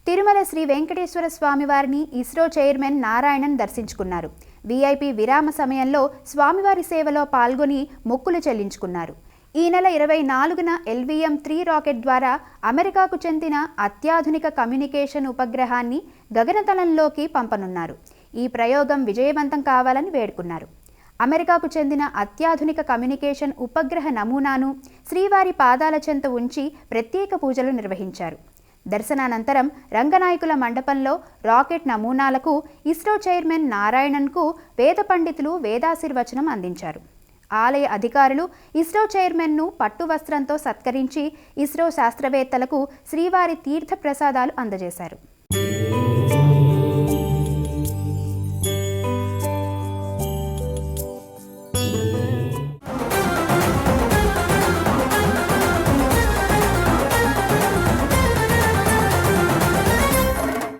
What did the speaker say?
తిరుమల శ్రీ వెంకటేశ్వర స్వామివారిని ఇస్రో చైర్మన్ నారాయణన్ దర్శించుకున్నారు. వీఐపీ విరామ సమయంలో స్వామివారి సేవలో పాల్గొని మొక్కులు చెల్లించుకున్నారు. ఈ నెల 24న LVM-3 రాకెట్ ద్వారా అమెరికాకు చెందిన అత్యాధునిక కమ్యూనికేషన్ ఉపగ్రహాన్ని గగనతలంలోకి పంపనున్నారు. ఈ ప్రయోగం విజయవంతం కావాలని వేడుకున్నారు. అమెరికాకు చెందిన అత్యాధునిక కమ్యూనికేషన్ ఉపగ్రహ నమూనాను శ్రీవారి పాదాల చెంత ఉంచి ప్రత్యేక పూజలు నిర్వహించారు. దర్శనానంతరం రంగనాయకుల మండపంలో రాకెట్ నమూనాలకు ఇస్రో చైర్మన్ నారాయణన్కు వేద పండితులు వేదాశీర్వచనం అందించారు. ఆలయ అధికారులు ఇస్రో చైర్మన్ను పట్టు వస్త్రంతో సత్కరించి ఇస్రో శాస్త్రవేత్తలకు శ్రీవారి తీర్థ ప్రసాదాలు అందజేశారు.